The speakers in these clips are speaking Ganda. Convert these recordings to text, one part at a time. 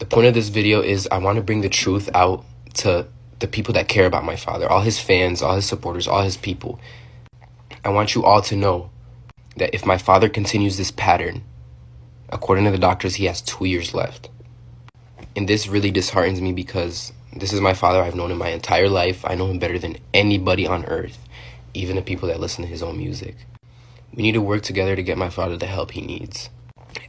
The point of this video is I want to bring the truth out to the people that care about my father, all his fans, all his supporters, all his people. I want you all to know that if my father continues this pattern, according to the doctors, he has 2 years left. And this really disheartens me because this is my father I've known in my entire life. I know him better than anybody on earth, even the people that listen to his own music. We need to work together to get my father the help he needs.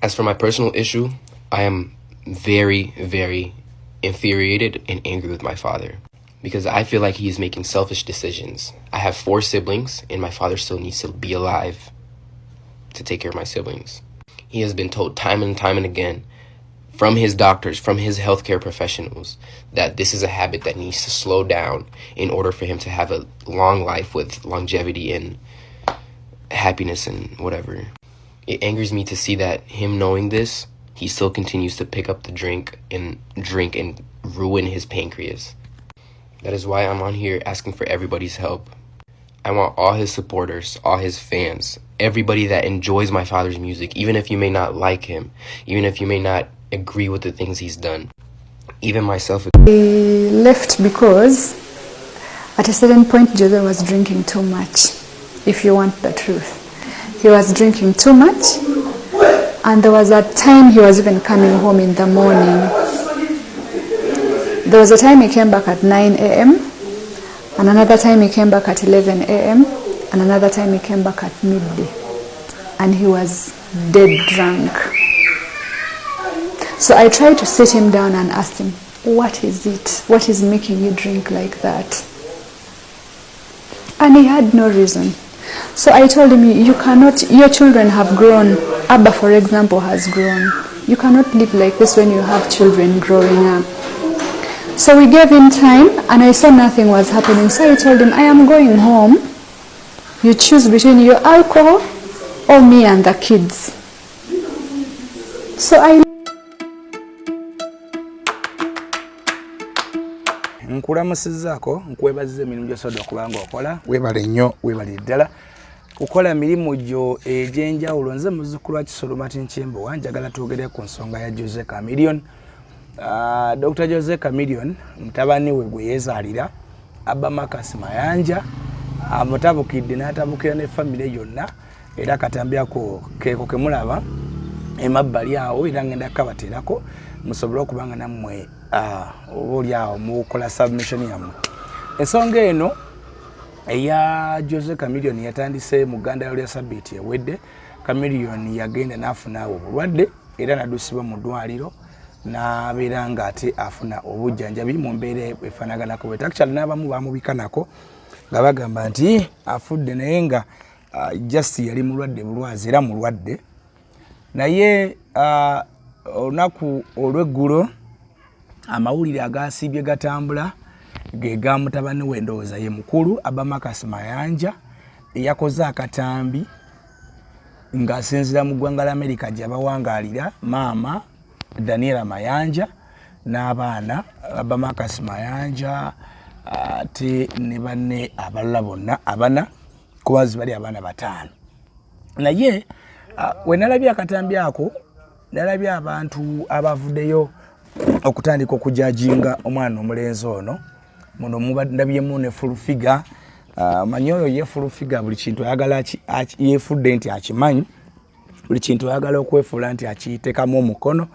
As for my personal issue, I am very, very infuriated and angry with my father because I feel like he is making selfish decisions. I have 4 siblings and my father still needs to be alive to take care of my siblings. He has been told time and time and again from his doctors, from his healthcare professionals, that this is a habit that needs to slow down in order for him to have a long life with longevity and happiness and whatever. It angers me to see that him knowing this, he still continues to pick up the drink and ruin his pancreas. That is why I'm on here asking for everybody's help. I want all his supporters, all his fans, everybody that enjoys my father's music, even if you may not like him, even if you may not agree with the things he's done, even myself. He left because at a certain point Jose was drinking too much, if you want the truth. He was drinking too much, and there was a time he was even coming home in the morning. There was a time he came back at 9 a.m, and another time he came back at 11 a.m, and another time he came back at midday, and he was dead drunk. So I tried to sit him down and ask him, what is it? What is making you drink like that? And he had no reason. So I told him, you cannot, your children have grown. Abba, for example, has grown. You cannot live like this when you have children growing up. So we gave him time, and I saw nothing was happening. So I told him, I am going home. You choose between your alcohol or me and the kids. So I nkulamusizzaako nkwebaziza emirimu gy'osobodde okuba ng'okola weebale nnyo weebale ddala kukola emirimu gyo egy'enjawulo. Nze muzzukulu wa Kisolo Martin Nkyembowa njagala twogere ku nsonga ya Jose Chameleone. Dr. Jose Chameleone mutabani we gwe yeezaalira Abba Marcus Mayanja amutabukidde n'atabukira ne famire yonna era katambi ako keeko kemulaba emabbali awo era ngenda kabateerako musobole okubanga nammwe oli awo mukola submission yammwe. Ensonga eno eya Jose Chameleone yatandise mu Uganda lya Sabbiiti ewedde. Chameleone yagenda n'afuna obulwadde era naddusibwa mu ddwaliro n'abeera ng'ate afuna obujjanjabi mu mbeera efaanaganako bwete. Actually n'abamu baamubikanako nga bagamba nti afudde naye nga just yali mulwadde bulwazi era mulwadde. Naye olunaku olw'eggulo amawulire agasiibye gatambula ge ga mutabani we ndowooza ye mukulu Abba Marcus Mayanja eyakoze akatambi ng'asinziira mu ggwanga l'America gye abawangaalira maama Daniela Mayanja n'abaana Abba Marcus Mayanja ate ne banne abalala bonna abana kubazi bali abaana 5. Naye we nalabye akatambi ako nalabye abantu abavuddeyo okutandika okujajinga omwana omulenzi ono muno mubandabyemu ne full figure. Manyoyo ye full figure buli kintu ayagala yefudde nti akimanyi, buli kintu ayagala okwefuula nti akiyitekamu omukono.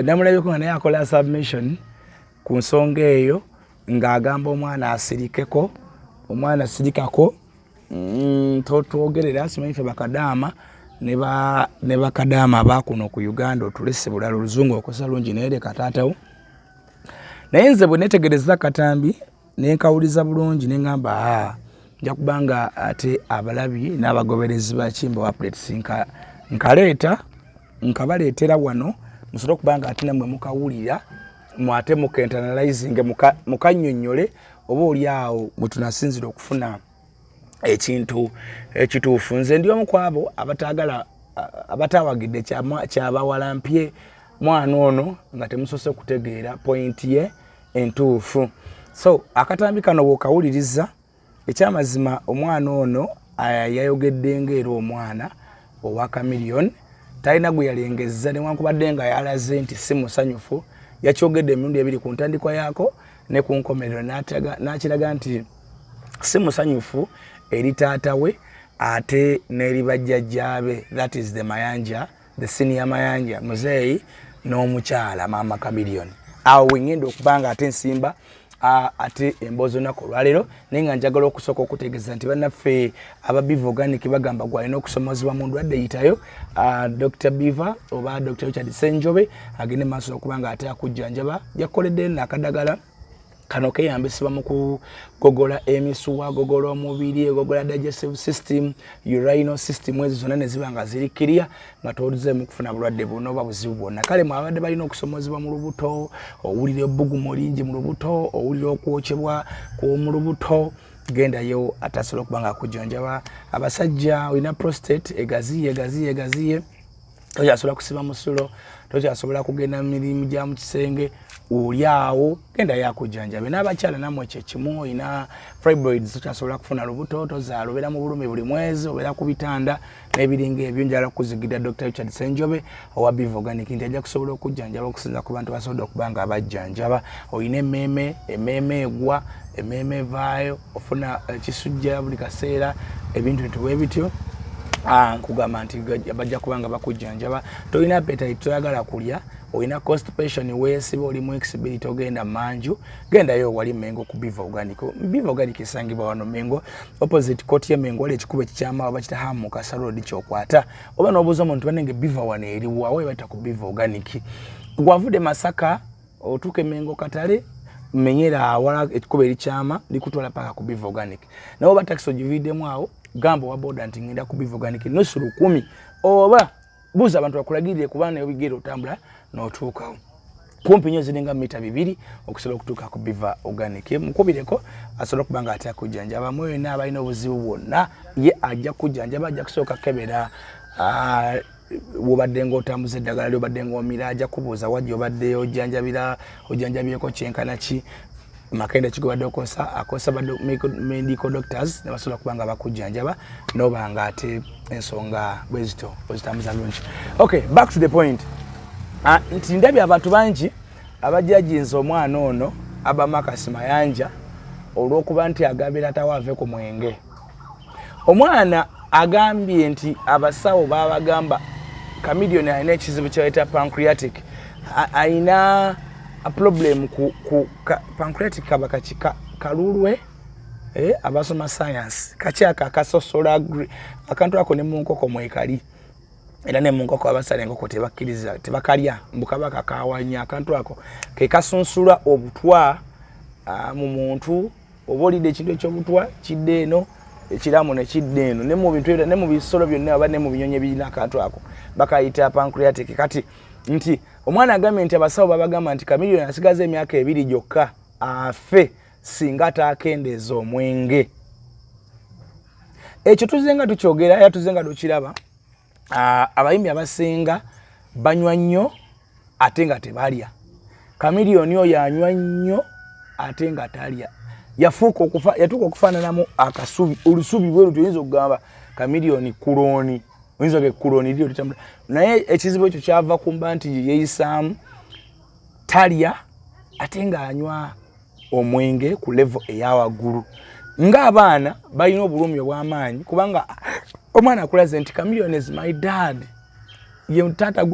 Namulabyeko nga naye akola submission ku nsonga eyo ng'agamba omwana asirikeko, omwana asirikako totwogerera simanyi ffe bakadaama ne bakadaama abakuno ku Uganda otulese bulala oluzungu okosa lungi naye leka taatawo. Naye nze bwe netegereza katambi nenkawuliza bulungi ne ngamba nja kubanga ate abalabi n'abagoberezi ba Kimbo Updates nkabaleetera wano musobole okubanga ate nammwe mukawulira mwate mukentanalyzing mukannyonnyole oba oli awo mwe tunasinzira okufuna ekintu ekituufu. Nze ndi omu ku abo abatawagidde kyabawalampye mwana ono nga temusose kutegeera point ye entuufu. So akatambi kano bw'okawuliriza ekyamazima omwana ono yayogedde ng'era omwana owa Chameleone talina gwe yalengezza newankubadde nga yalaze nti si musanyufu yakyogedde emirundi ebiri ku ntandikwa yaako ne ku nkomerero n'akiraga nti si musanyufu eri taata we ate n'eri bajjajjaabe, that is the senior Mayanja muzeeyi n'omukyala maama Chameleon. Awo wengenda okubanga ate nsimba ate emboozi olunaku olwaleero naye nga njagala okusooka okutegeeza nti bannaffe aba Biva Organic bagamba gwalina okusomozebwa mu ndwadde eyitayo Dr. Biva oba Dr. Richard Ssenjobe agende maaso okubanga ate akujjanjaba yakoledde nakadagala kano keyambisibwa mu kugogola emisuwa, gogola omubiri, gogola digestive system, urinary system, ezo zonna ne ziba nga ziri clear nga tozuzeemu kufuna bulwadde buno oba buzibu bwonna. Kale mwabadde balina okusomozebwa mu lubuto, owulira ebbugumu lingi mu lubuto, owulira okwokyebwa mu lubuto, gendayo atasobola okuba nga akujjanjaba. Abasajja olina prostate egaziye tokyasobola kusiba musulo, tokyasobola kugenda mu mirimu gya mu kisenge, oli awo genda yakujjanjabe. N'abakyala namwe kyekimu olina fibroids tokyasobola kufuna lubuto, tozaala obeera mu bulumi buli mwezi, obeera ku bitanda n'ebiringa ebyo. Njagala kuzigidde Dr. Richard Ssenjobe owa Biva Organic nti ajja kusobola okujjanjaba okusinza ku bantu basobodde okuba nga abajjanjaba. Olina emmeeme egwa, emmeeme evaayo, ofuna ekisujja buli kaseera, ebintu bituwe bityo. Nkugamba nti bajja kubanga bakujjanjaba. Tolina appetite toyagala kulya, olina constipation weesiba, oli mu exhibit ogenda manju, gendayo wali Mengo ku Biva Organic. Biva Organic esangibwa wano Mengo opposite court ye Mengo wali ekikubo ekikyama oba kita hamu Mukasa Road kyokwata. Oba n'obuuza omuntu banenge Biva wano eriwa we bata ku Biva Organic. Gwavudde Masaka otuuke Mengo katale menyera awala ekikubo erikyama likutwala paka ku Biva Organic. Nabo bataxi ogividdemu awo gambo wa boda nti ngenda ku Biva Organic nusu 10 oba buza abantu bakulagirire kubana yobigero otambula n'otuukawo kumpi nnyo ziringa mita 2 okusobola okutuuka ku Biva Organic. Mukubireko asobola okubanga ate akujjanjaba mwoyo n'abalina obuzibu bwonna ye ajja kujjanjaba, ajja kusooka kebera wobadde ng'otambuza eddagala lyobadde ng'omira, ajja kubuuza wajja obadde ojjanjabyeko kyenkana ki makende kigobadde akosa medical doctors ne basobola kubanga bakujjanjaba n'obanga ate ensonga bwezito ozitambuza bulungi. Okay, back to the point. Nti ndabye abantu bangi abajjajinza omwana ono Abamakasi Mayanja olw'okuba nti agambira tawaave ku mwenge. Omwana agambye nti abasawo babagamba Chameleon alina ekizibu kyayita pancreatic, alina a problem ku pancreatic kabakachika kalulwe abasoma science kakyaka akasosola akantu ako ne munkoko mwekali era ne munkoko abasale ngoko tebakkiriza tebakalya mbukabaka kawanya akantu ako ke kasunsula obutwa mu muntu obolide ekintu ekyobutwa kidde eno ekiramu ne kidde eno ne mu bintu ne mu bisolo byonna aba ne mu binyonyi birina akantu ako bakayita pancreatic. Kati nti omwana agambye nti abasawo babagamba nti Chameleon asigaze emyaka 2 gyokka afe singa taakendeeza omwenge. Ekyo tuzenga tukyogera era tuzenga tukiraba. Abayimbi abasinga banywa nnyo ate nga tebalya. Chameleon oyo yanywa nnyo ate nga talya. Yatuuka okufaananamu akasubi olusubi bwe tuyinza okugamba Chameleon kuloni. Oyinza ke kuloni lyo litambula. Naye ekizibu ekyo kyava kumba nti yeeyisaamu talya ate nga anywa omwenge ku level eyawaggulu. Ng'abaana balina obulumi obw'amaanyi kubanga omwana akulaze nti Chameleon is my dad. Ye tata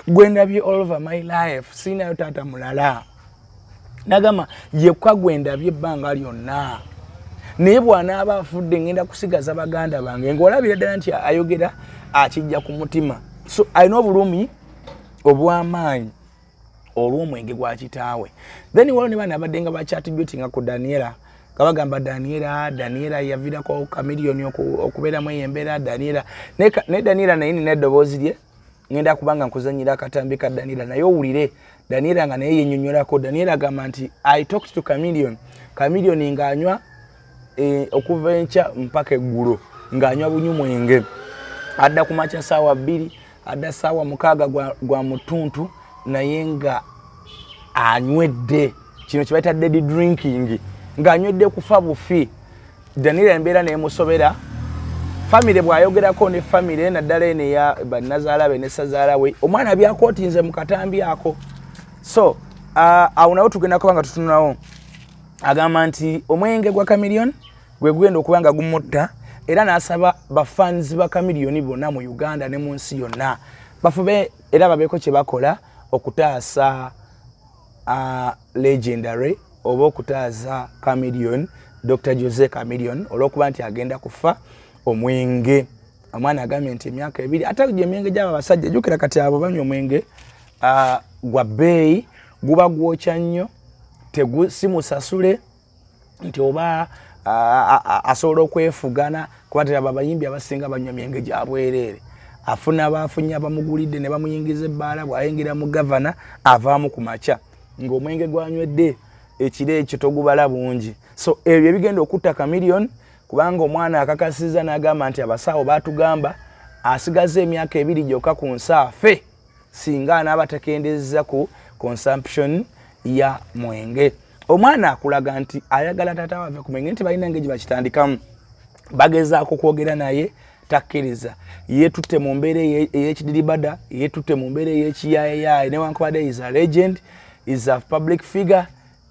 gwendabye all over my life. Sinayo tata mulala. Nagama ye kwa gwendabye ebbanga lyonna. Naye bw'anaaba afudde ngenda kusigaza baganda bange ng'olabira ddala nti ayogera akijja ku mutima. So alina obulumi obw'amaanyi olw'omwenge gwa kitaawe. Then waliwo ne baana abadde nga bakyatibutinga ku Daniela. Kabagamba Daniela yavirako Chameleon okubeeramu eyembeera Daniela. Ne Daniela naye nina eddoboozi lye ngenda kubanga nkuzannyira akatambi ka Daniela naye owulire Daniela nga naye yennyonnyolako. Daniela agamba nti I talked to Chameleon. Chameleon ng'anywa okuva enkya mpaka eggulo ng'anywa bunywa mwenge. Adda ku makya ssaawa 2, adda ssaawa 6 gwa mutuntu naye nga anywedde kino kye bayita dead drinking ng'anywedde kufa bufi. Daniela embeera neemusobera family bwayogerako ne family naddala ene ya bannazaala be ne sazaala we omwana byakootinze mu katambi ako. So awo nawo tugenda kuba nga tutununawo agamba nti omwenge gwa Chameleone gwe gugenda okuba nga gumutta era n'asaba bafans ba Chameleone bonna mu Uganda ne mu nsi yonna bafube era babeeko kye bakola okutaasa legendary oba okutaaza Chameleone Dr. Jose Chameleone olw'okuba nti agenda kufa omwenge. Omwana agambye nti emyaka 2 ate gye emyenge gy'aba basajja jjukira kati abo banywa omwenge gwa bbeeyi guba gwokya nnyo simusasule nti oba asobola okwefugana kuba teraba abayimbi abasinga banywa emyenge gya bwereere afuna baafunye abamugulidde ne bamuyingiza ebbaala bw'ayingira mu gavana avaamu ku makya ng'omwenge gwanywedde ekiro ekyo togubala bungi. So ebyo bigenda okutta Chameleone kubanga omwana akakasiza n'agamba nti abasawo baatugamba asigaze emyaka 2 gyokka ku nsaafe singa anaaba takendezza ku consumption ya mwenge. Omwana akulaga nti ayagala taata wave ku mwenge nti balina engeri bakitandikamu bagezaako kwogera naye takkiriza yeetutte mu mbeera ey'ekidiribada yeetutte mu mbeera ey'ekiyayayaye newankubadde is a legend is a public figure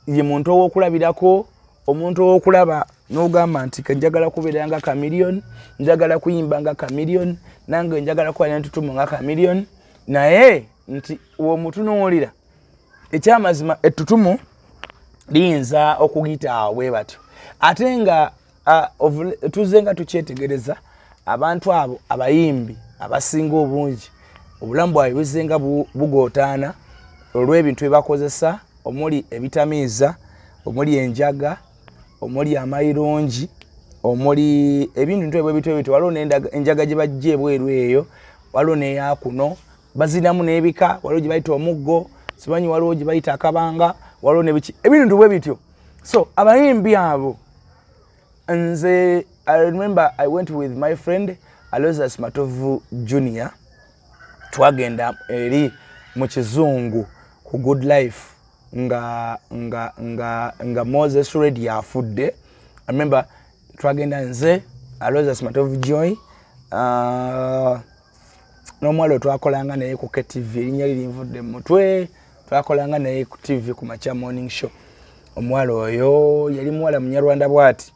ye muntu ow'okulabirako omuntu ow'okulaba n'ogamba nti njagala kubeera nga Chameleone njagala kuyimba nga Chameleone nange njagala kuba n'entutumu nga Chameleone naye nti womutunuulira ekyamazima ettutumu liyinza okugita bwe batyo ate nga tuzze nga tukyetegereza abantu abo abayimbi abasinga obungi obulamu bwabwe buzze nga bugootaana olw'ebintu bye bakozesa omuli ebitamiiza omuli enjaga omuli amayirungi omuli ebintu ebyo waliwo enjaga gye bajja ebweru eyo waliwo neya kuno bazinamu n'ebika waliwo gye bayita omuggo simanyi waliwo gye bayita akabanga waliwo nebiki ebintu bwe bityo. So abayimbi abo nze I remember I went with my friend Aloysius Matovu Jr. twagenda eri mu kizungu ku Good Life nga Moses Ready afudde. I remember twagenda nze Aloysius Matovu Joy n'omwalo twakolanga naye ku KTV erinnya lirinvudde mu mutwe twakolanga naye ku TV ku Macha Morning Show. Omwalo oyo yali muwala Munyarwanda bwati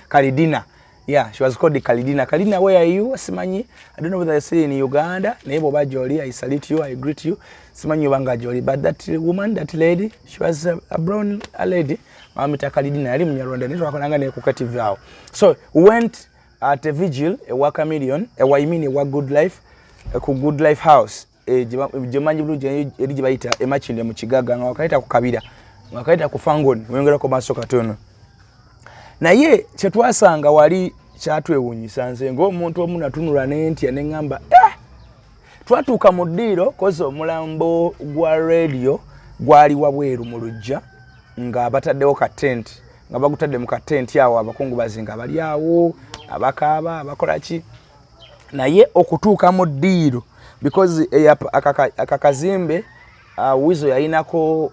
Kalidina. Yeah, she was called Kalidina. Kalidina, where are you? Simanyi. I don't know whether you're still in Uganda. Nebo ba Jolly, I salute you, I greet you. Simanyi wanga Jolly. But that woman, that lady, she was a brown lady. Mamita Kalidina, yali Munyarwanda. Nito wakonanga ne ku TV awo. So we went at a vigil, a Chameleone, a Waimini, a Good Life, ku Good Life House. Jemanyi bulungi eri gye bayita emachinde mu kigaga nga wakaita ku Kabira. Wakaita ku Fangoni, wengera ko maaso katono. Naye kye twasanga wali kyatwewuunyisa nze ng'omuntu omu natunula n'entya ne ŋŋamba twatuuka mu ddiiro kozi omulambo gwa radio gwali wabweru mu luggya nga bataddewo ka tent nga bagutadde mu ka tent awo abakungubazi nga bali awo abakaaba abakola ki naye okutuuka mu ddiiro because akakazimbe wizo yayinako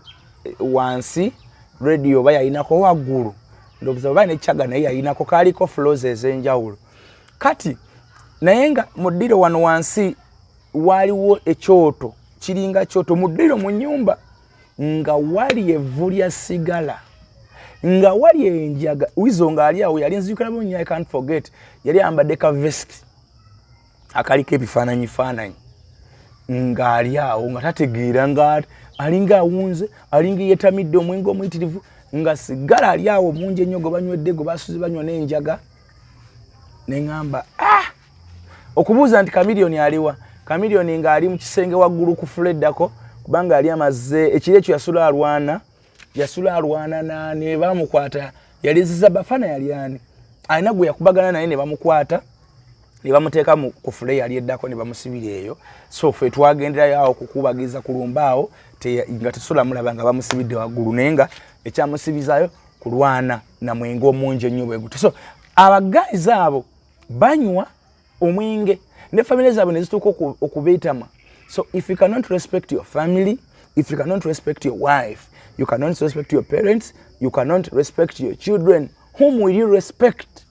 wansi radio ba yayinako waggulu ndokuza bane chaga naye yayinako kaliko flows ezenjawulo kati naye nga mu ddiiro wano wansi waliwo ekyoto kiringa kyoto mu ddiiro mu nyumba nga wali evvu lya sigala nga wali enjaga wizo nga ali awo yali nzijukira bunnya I can't forget yali ambadde ka vest akaliko ebifaananyi nga ali awo nga tategeera nga alinga awunze alinga yetamidde omwenge omuyitirivu nga sigala ali awo mungi ennyo gwe banywedde gwe basuze banywa n'enjaga ne ŋŋamba okubuuza nti Chameleone aliwa Chameleone nga ali mu kisenge waggulu ku fuleddako kubanga ali amaze ekiro ekyo yasula alwana ne bamukwata yaliziza bafana yali ani alina gwe yakubagana naye ne bamukwata ne bamuteeka ku fule yali eddako ne bamusibira eyo so ffe twagenderayo awo kukubagiza kulumbaawo nga tesula mulaba nga bamusibidde waggulu naye nga ekyamusibizayo kulwana na mwenge omungi ennyo bwe guti so abagazi abo banywa omwenge ne family zaabwe ne zituuka okubeetama. So if you cannot respect your family, if you cannot respect your wife, you cannot respect your parents, you cannot respect your children, whom will you respect?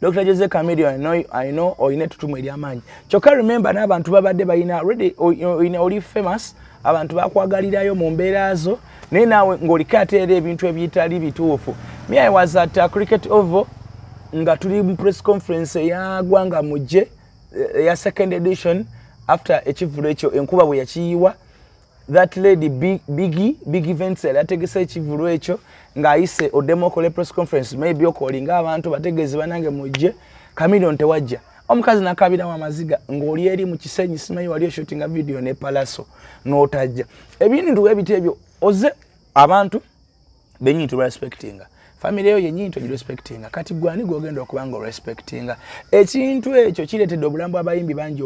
Dr. Jose Chameleone, I know oyine tutumu eri amanyi. Kyokka remember n'abantu babadde bayina already oli famous, abantu bakwagalirayo mu mbeera zo, naye naawe ng'oliko ate era ebintu ebitali bituufu. Me I was at Cricket Oval nga tuli mu press conference ya Gwanga Mujje ya second edition after ekivulo ekyo enkuba bwe yakiyiwa. That lady big events yategese ekivulo ekyo ng'ayise oddemu okole press conference maybe okolinga abantu bategeezi banange mujje. Chameleone tewajja. Omukazi nakabiramu amaziga ng'oli eri mu kisenyi simanyi wali shootinga video ne Palaso n'otajja. Ebintu ebiti ebyo oze abantu benyintu respectinga. Family yo yenyintu respectinga. Kati gwani gwogenda okubanga respectinga. Ekintu ekyo kiretedde obulambu abayimbi bangi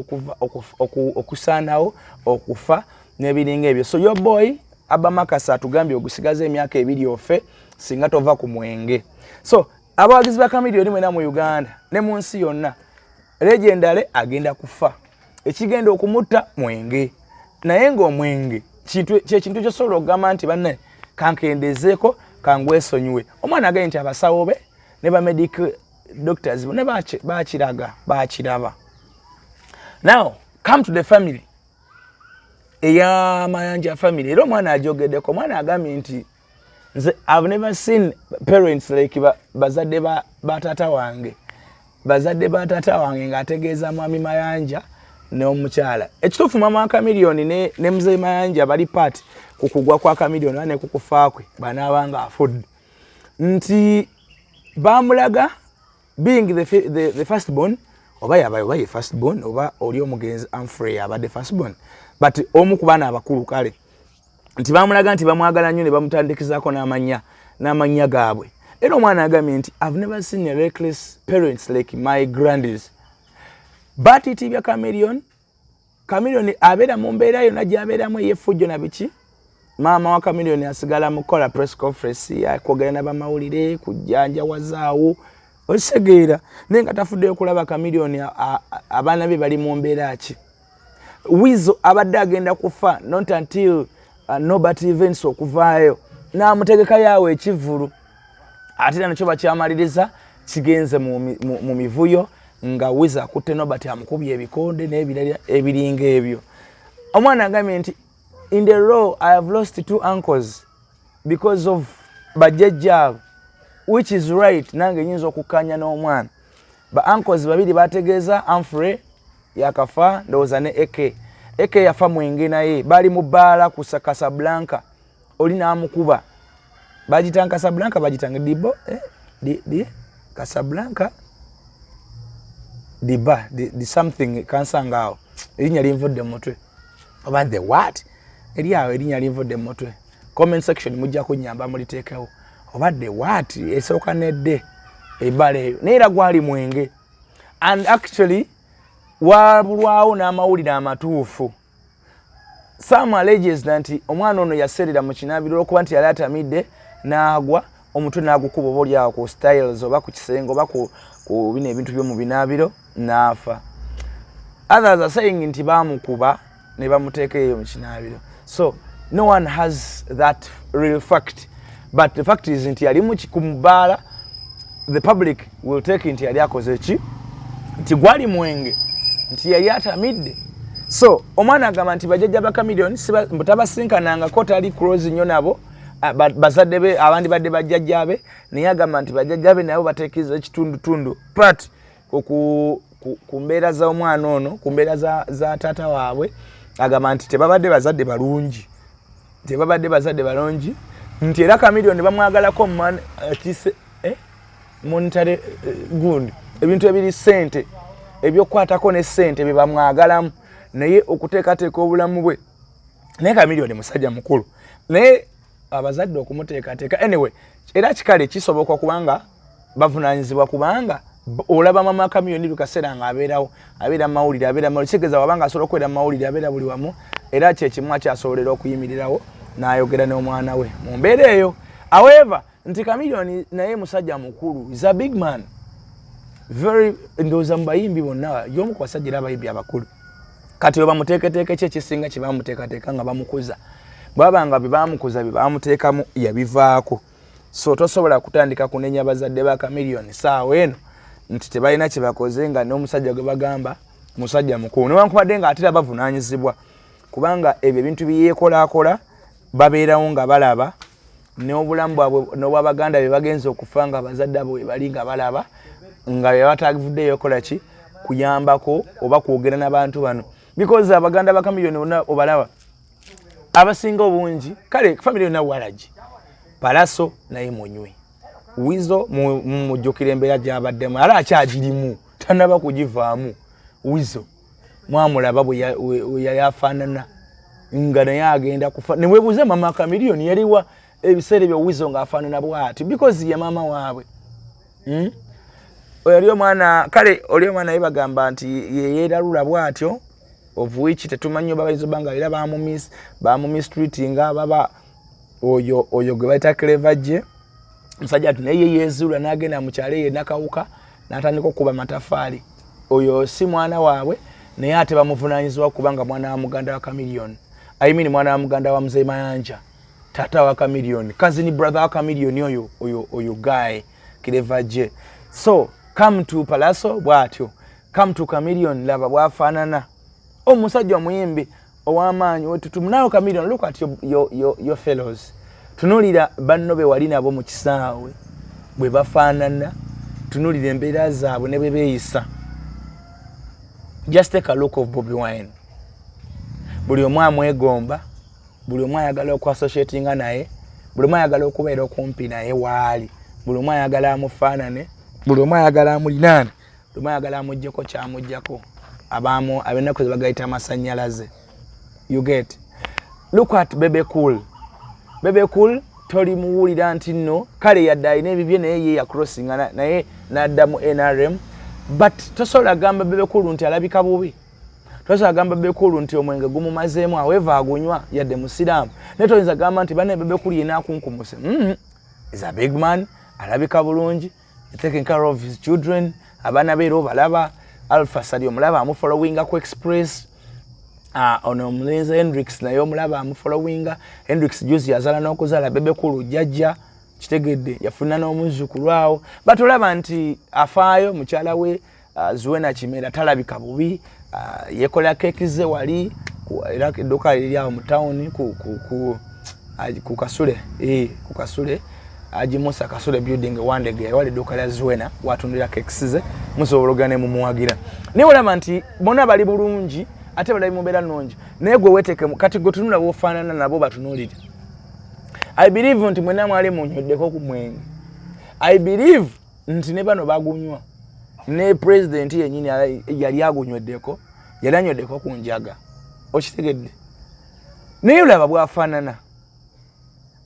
okusaanawo okufa n'ebiringa ebyo. So your boy Abba Makasa atugambye ogusigaze emyaka 2 ofe singa tova ku mwenge. So abawagizi ba Chameleone mwena mu Uganda ne mu nsi yonna legendary agenda kufa. Ekigenda okumutta mwenge. Naye ng'omwenge kintu kyosobola okugamba nti banne kankendezeeko kangwesonyiwe. Omwana agaye nti abasawo be ne ba medical doctors ne bakiraba. Now come to the family. Eya Mayanja family. Era omwana ajogeddeko. Omwana agambye nti I've never seen parents like bazadde ba tata wange. Bazadde ba tata wange ng'ategeeza mwami Mayanja n'omukyala. Ekituufu mama wa Chameleone ne mzee Mayanja bali part kukugwa kwa Chameleone ne kukufa kwe banaabanga afudde. Nti bamulaga being the firstborn oba yabaye firstborn oba oli omugenzi Humphrey abadde firstborn. But omu ku baana abakulu kale. Nti bamulaga nti bamwagala nnyo ne bamutandikizaako n'amannya gaabwe. Era omwana agambye nti I've never seen a reckless parents like my grandies. But itibya Chameleone abeera mu mbeera yonna gy'abeeramu ey'effujjo na biki. Maama wa Chameleone asigala mu kola press conference yakwogera n'abamawulire kujjanjawazaawo osegeera naye nga tafuddeyo okulaba Chameleone abaana be bali mu mbeera ki. Wizo abadde agenda kufa not until nobody events okuvaayo n'amutegeka yawe ekivulu ate era nakyo bakyamaliriza kigenze mu mivuyo nga Wizo akutte nobody amukubye ebikonde n'ebirala ebiringa ebyo. Omwana agambye nti in the row I have lost 2 uncles because of bajjajjaabwe, which is right. Nange nyinza okukanya n'omwana ba uncles babiri bategeeza Humphrey yakafa ndowooza ne Eke yafa mwenge naye bali mu bbaala ku Casablanca oli n'amukuba bagitanga Casablanca bagitanga dibo Casablanca diba di something kansangaawo erinnya linvudde mu mutwe oba the what eriawo erinnya linvudde mu mutwe. Comment section mujja kunnyamba muliteekewo oba the what esooka nedde ebbala eyo naye era gwali mwenge. And actually wabulwawo n'amawulire amatuufu. Some alleges nti omwana ono yaserera mu kinaabiro okuba nti yali atamidde n'agwa omutwe n'agukuba oba olyawo ku styles oba ku kisenge oba ku bino ebintu by'omu binaabiro n'afa. Others are saying nti baamukuba ne bamuteeka eyo mu kinaabiro. So no one has that real fact, but the fact is nti yali ku mubaala. The public will take nti yali akoze ki nti gwali mwenge nti yali atamidde. So omwana agamba nti bajjajja ba Chameleone tabasinkanangako tali close nnyo nabo bazadde be abandi badde bajjajja be naye agamba nti bajjajja be nabo bateekeza ekitundutundu but ku mbeera z'omwana ono ku mbeera za taata waabwe agamba nti tebabadde bazadde balungi nti era Chameleone bamwagalako monetary good ebintu ebiri ssente ebyokwatako ne ssente bye bamwagalamu naye okuteekateeka obulamu bwe naye Chameleone musajja mukulu naye abazadde okumuteekateeka anyway era kikale kisoboka kubanga bavunaanyizibwa kubanga olaba mama Chameleone lukaseera nga abeera mawulire kitegeeza wabanga asobola okubeera mawulire abeera buli wamu era kyekimu akyasobolera okuyimirirawo n'ayogera n'omwana we mu mbeera eyo. However nti Chameleone naye musajja mukulu is a big man very ndowooza mu bayimbi bonna y'omu ku basajja era abayimbi abakulu kati we bamuteeketeeke ki ekisinga kye bamuteekateeka nga bamukuza bwabanga bye bamukuza bye bamuteekamu yabivaako. So tosobola kutandika kunenya bazadde ba Chameleone saawa eno nti tebalina kye bakoze nga n'omusajja gwe bagamba musajja mukulu newankubadde nga ate bavunaanyizibwa kubanga ebyo ebintu byeyekolaakola babeerawo nga balaba n'obulamu bwabwe n'obwabaganda bye bagenza okufa nga abazadde abo bali nga balaba nga bebatavuddeyo kola ki kuyambako oba kwogera n'abantu bano because abaganda ba Chameleone bonna obalaba abasinga obungi kale family yonna walaji Palaso naye munywe Wizo mujjukira embeera gy'abaddemu ala akyagirimu tanaba kugivaamu Wizo mwamulaba bwe yayafaanana nga naye agenda kufa ne weebuuze mama Chameleone yaliwa ebiseera ebyo Wizo ng'afaanana bw'ati because ye mama waabwe oli omwana kale oli omwana ye bagamba nti yeeralula bw'atyo of which tetumanyi oba bayinza obba nga era bamumistreatinga baba oyo gwe bayita Clever J musajja ati naye yeezuula n'agenda mu kyalo ye nakawuka n'atandika okuba matafaali oyo si mwana waabwe naye ate bamuvunaanyizibwa kubanga mwana wa muganda wa Chameleone mwana wa muganda wa Mzee Mayanja tata wa Chameleone cousin brother wa Chameleone oyo guy Clever J so come to Palaso bwatyo come to Chameleone laba bwafaanana omusajja omuyimbi ow'amaanyi wetutumnayo Chameleone look at your fellows tunulira banno be wali nabo mu kisaawe bwe bafaanana tunulira embeera zaabwe ne bwe beeyisa just take a look of Bobi Wine buli omu amwegomba buli omu ayagala okwassociatinga naye buli omu ayagala okubeera okumpi naye waali buli omu ayagala amufaanane buli omu ayagala amulinaane buli omu ayagala amuggyeko kyamuggyako abennaku ze bagayita amasannyalaze you get look at Bebe Cool toli muwulira nti nno kale yadde alina ebibye naye ye yacrossinga naye n'adda mu NRM but tosobola gamba Bebe Cool nti alabika bubi tosobola gamba Bebe Cool nti omwenge gumumazeemu aweeva agunywa yadde musiraamu naye toyinza gamba nti bane Bebe Cool yena akunkumuse is a big man alabika bulungi taking care of his children abaana beero balaba Alpha Sadi omulaba amufollowinga ku Express ono omulenzi Hendrix naye omulaba amufollowinga Hendrix juzi yazala n'okuzaala Bebe Cool jjajja kitegedde yafuna n'omuzzukulu awo batulaba nti afaayo mukyala we Zuwena Kimera talabika bubi yekola keki ze wali era edduuka liri awo mu tawuni ku Kasule ku Kasule ajimusa Kasule building wandege wali edduuka lya Zuwena watundira keki ze musobola ogane mu muwagira naye olaba nti bonna bali bulungi ate bali mu mbeera nnungi naye gwe weeteke kati gwe tunula bw'ofaanana nabo batunuulire I believe nti mwenna mwali munyweddeko ku mwenge I believe nti ne bano bagunywa ne president yennyini yali agunyweddeko yali anyweddeko ku njaga okitegedde naye olaba bwafaanana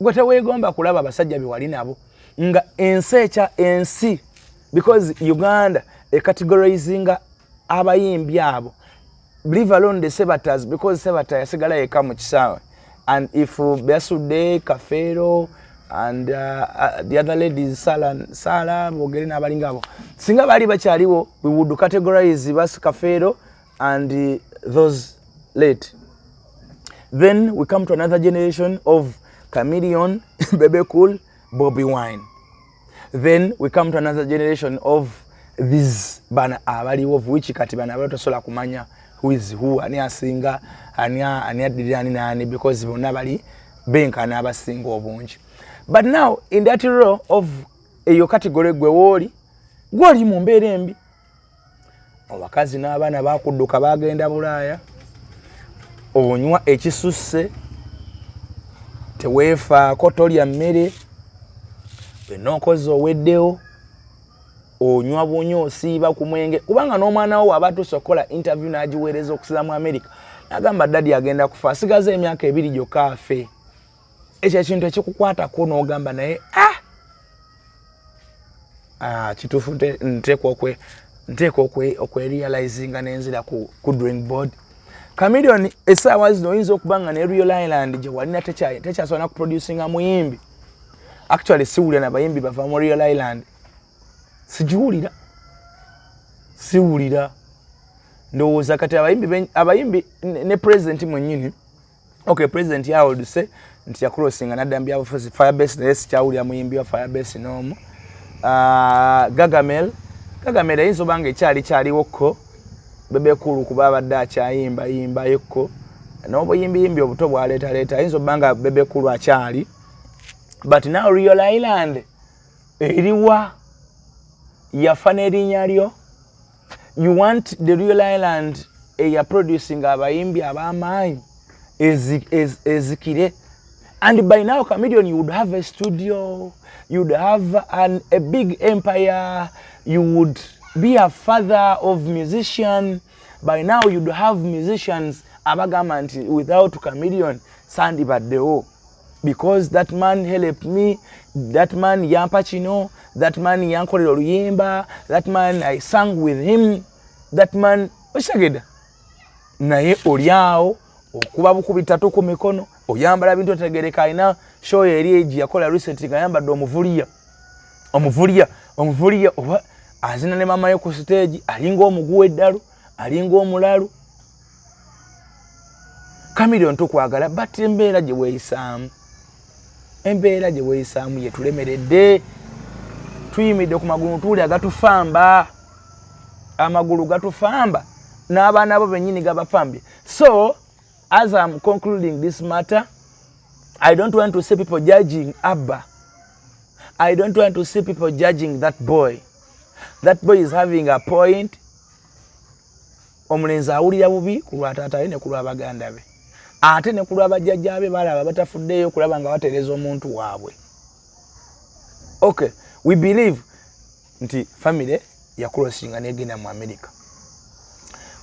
gwe teweegomba kulaba abasajja be wali nabo nga ensi because Uganda categorizinga abayimbi abo leave alone the Sebatas because Sebata yasigala yeka mu kisaawe and if Besude Kafero and the other ladies Sala bogere n'abalinga abo singa bali bakyaliwo we would categorize Bas Kafero and those late then we come to another generation of Chameleone Bebe Cool Bobi Wine then we come to another generation of these bana abaliwo of which kati bana abato sola kumanya who is who ani asinga ani adirani nani because bonna bali benkana abasinga obungi but now in that row of eyo category gwe woli mu mbeera embi abakazi n'abaana bakudduka bagenda Bulaaya onywa ekisusse teweefaako tolya mmere bw'enookozi oweddewo onywa bunyo osiiba ku mwenge kubanga n'omwana wo aba tusokola interview n'agiweereza okusiza mu America n'agamba dadi agenda kufa asigaza emyaka 2 gyokka afe ekyo ekintu ekikukwatako n'ogamba naye kituufu nteekwa okwerealizinga n'enzira ku drawing board Chameleone essaawa zino oyinza okuba nga ne Real Island gye walina tekyasobola kuproducinga muyimbi actually siwulira n'abayimbi bava mu Real Island siwulira ndowooza kati abayimbi ne president mwennyini okay president yawolduse nti yakulosinga nadda mbyabufuzi Firebase naye sikyawulira muyimbi wa Firebase n'omu Gagamel kagamera yinzo bange kyali wokko bebe kulu kuba abadde akyayimba yimba yekko n'obuyimbi obuto bwaleeta yinzo banga bebe kulu akyali but now Real Island eriwa yafa n'erinnya lyo. You want the Real Island you're producing abayimbi ab'amaanyi ezikire. And by now, Chameleon, you would have a studio, you would have a big empire, you would be a father of musicians. By now, you'd have musicians abagamanti without Chameleon Sandy Badeo. Because that man helped me, that man Yampachino, that man Yankole Oluyemba, that man I sang with him, that man Oshageda. Naye Oriao, okuba bukubitatu ku mikono, oyambala bintu tegereka ina show eri eji yakola recent ngayamba do omuvuliya oba azina ne mama ye ku stage alinga omuguwe eddalu alinga omulalu. Chameleon tukwagala but embeera gye weeyisaamu yetulemeredde. Tuyimidde ku magulu tuli agatufamba, amagulu gatufamba n'abaana abo bennyini gabafambye. So as I'm concluding this matter, I don't want to see people judging Abba. I don't want to see people judging that boy. That boy is having a point. Omulenzi awulira bubi ku lwa taata ne ku lwa baganda be. Ate ne ku lwa bajjajja be balaba batafuddeyo kulaba nga batereza omuntu waabwe. Okay, we believe nti family yakrosinga negenda mu America.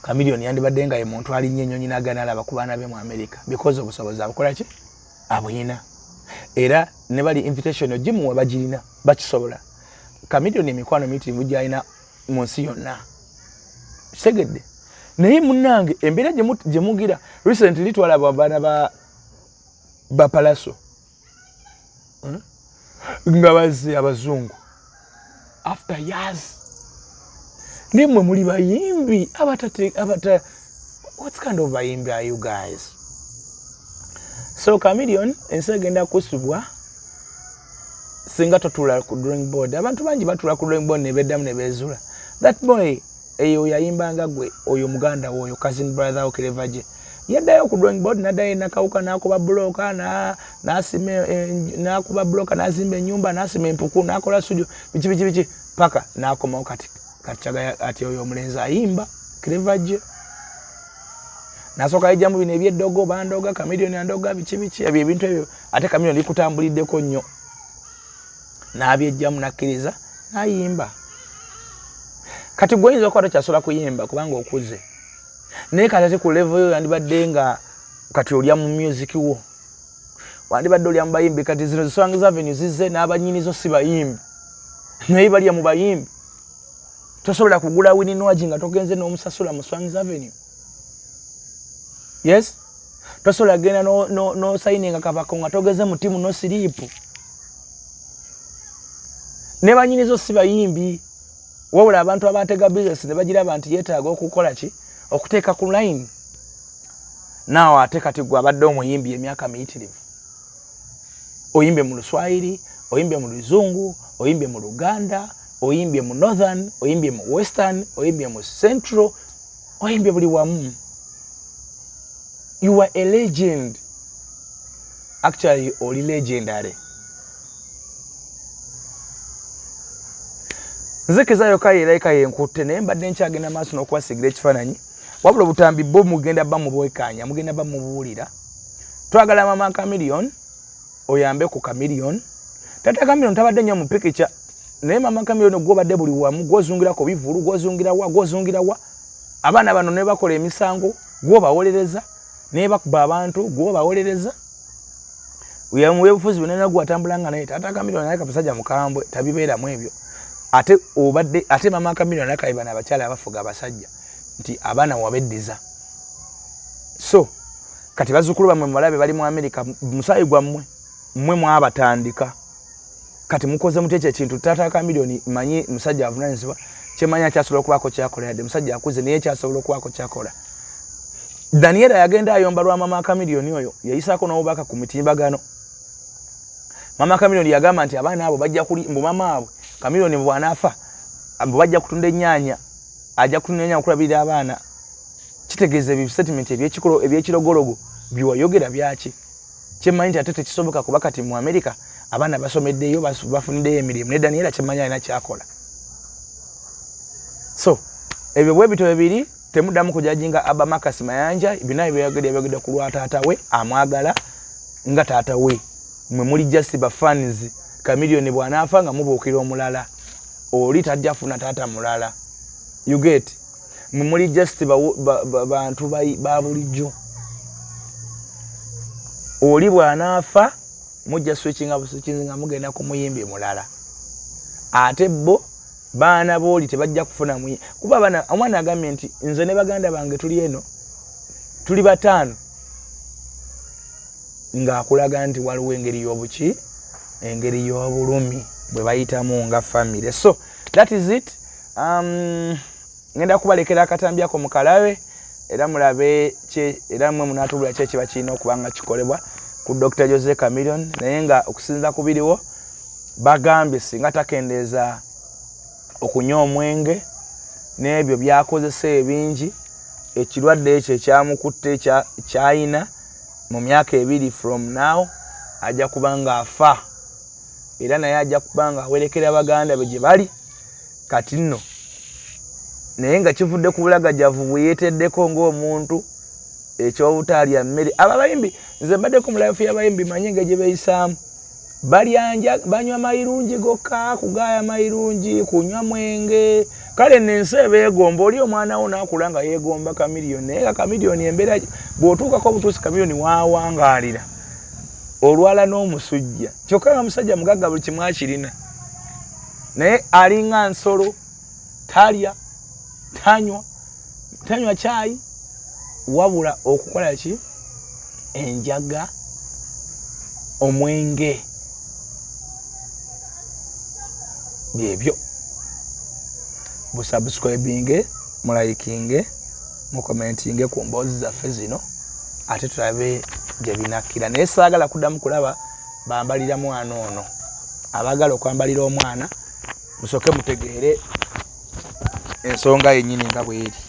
Chameleon yandibadde nga ye muntu alinnye ennyonyi n'agaana alaba ku baana be mu America because obusobozi abukola ki abuyina. Era ne bali invitation ogimuwa bagirina bakisobola. Chameleon emikwano mitimu gy'alina mu nsi yonna. Segedde. Naye munnange embeera gye mugira recently twalaba abaana ba Palaso nga bazze abazungu after years. Nimwe muli bayimbi abata what kind of bayimbi are you guys? So Chameleon ensegenda kusubwa singa totula ku drawing board. Abantu bangi batula ku drawing board ne beddamu ne beezula. That boy eyo yayimbanga gwe oyo muganda woyo cousin brother okirevaje yaddayo ku drawing board nadaye nakawuka nakuba bloka nakuba bloka nazimba ennyumba nasima empuku nakola studio bichi paka nakomawo kati ati oyo omulenzi ayimba kirevaje nasoka ejambu bino ebyeddogo bandoga Chameleon andoga bichi ebyo ebintu ebyo ate Chameleon likutambuliddeko nnyo nabyejjamu nakkiriza nayimba. Kati gwenzo kwa tachasola kuyimba kubanga okuze. Naye kati ku level yo yandibadde nga kati olya mu music wo. Wandibadde olya mu bayimbi kati zino Songs Avenue zize n'abanyinizo si bayimbi. Naye bali mu bayimbi. Tosobola kugula Winnie Nwaji nga togenze n'omusasula mu Songs Avenue. Yes? Tosobola gena no signing akabako nga togeze mu timu no sleep. Ne banyinizo si bayimbi. Wabula abantu abatega business ne bagira abantu yetaaga okukola ki okuteeka ku line. Naawe ate kati gwe abadde omuyimbi emyaka miyitirivu. Oyimbe mu Luswahili, oyimbe mu Luzungu, oyimbe mu Luganda, oyimbe mu Northern, oyimbe mu Western, oyimbe mu Central, oyimbe buli wamu. You are a legend. Actually, oli legendary. Nzekezayo kayiraika yenkutte naye mbadde nkyagenda maaso n'okuwasigira ekifaananyi wabula obutambi bo mugenda bamubwekanya mugenda bamubuulira. Twagala mama Chameleon oyambe ku Chameleon. Tata Chameleon tabadde nnyo mu pikica naye mama Chameleon gw'obadde buli wamu gw'ozungira ku bivulu gw'ozungira wa abaana bano ne bakola emisango gw'obawolereza ne bakuba abantu gw'obawolereza. Webufuzi bwonna gw'atambulanga naye Tata Chameleon naye kapasajja mukambwe tabibeeramu ebyo. Ate mama Chameleon nakayibana abakyala abafuga abasajja nti abaana wabeddiza. So kati bazukulu bamwe mulabe bali mu America musayi gwammwe mmwe mwabatandika kati mukoze muteche ekintu Tata Chameleon manyi musajja avunanyizibwa kyemanya kyasobola okubaako kyakola yadde musajja akuze naye kyasobola okubaako kyakola. Daniela yagenda ayomba lwa mama Chameleon oyo yayisaako n'obubaka ku mitimbagano. Mama Chameleon yagamba nti abaana abo bajja kuli mbu mama abwe Chameleon bw'anaafa bajja kutunda ennyaanya ajja kutunda ennyaanya okulabirira abaana kitegeeza ebyo statement ebyekirogologo byewayogera byaki kyemmanyi nti ate tekisoboka kuba kati mu America abaana basomeddeyo bafuniddeyo emirimu ne Daniela kyemmanyi alina kyakola so ebyo bwe bito bibiri temuddamu kujajinga Abba Marcus Mayanja binaye byayogedde ku lwa taata we amwagala nga taata we mwe muli just ba fans Chameleone bw'anaafa nga mubuukira omulala oli tajja funa taata mulala you get mwe muli just bantu ba bulijjo oli bw'anaafa mujja switchinga nga mugenda ku muyimbi mulala ate bo baana booli tebajja kufuna kuba bana omwana agambye nti nze ne baganda bange tuli eno tuli bataano ng'akulaga nti waliwo engeri y'obuki engeri y'obulumi bwe bayitamu nga family so that is it ngenda kubalekera akatambyako mukalabe era mulabe era mmwe munaatubula ki ekiba kirina okuba nga kikolebwa ku Dr. Jose Chameleone naye nga okusinza ku biriwo bagambye singa takendeeza okunywa omwenge n'ebyo byakozesa ebingi ekirwadde ekyo ekyamukutte kyayina mu myaka 2 from now ajja kuba nga afa era naye ajja kuba nga awerekera baganda be gye bali kati nno naye nga kivudde ku bulagajavu bwe yeeteddeko ng'omuntu ekyobutaalya mmere abayimbi nze mbaddeko mu life y'abayimbi manye nga gye beeyisaamu balyanja banywa mayirungi gokka kugaaya mayirungi kunywa mwenge kale nensi ebeegomba oli omwana wo naakula nga yeegomba Chameleone naye Chameleone embeera bw'otuukako obutuusi Chameleone waawangaalira olwala n'omusujja kyokka nga musajja mugagga buli kimu akirina naye alinga nsolo talya tanywa caayi wabula okukola ki enjaga omwenge byebyo busubscribinge mulaikinge mukomentinge ku mboozi zaffe zino ate tulabe gye binakira naye saagala kuddamu kulaba bambalira mwana ono abaagala okwambalira omwana musooke mutegeere ensonga yennyini nga bw'eri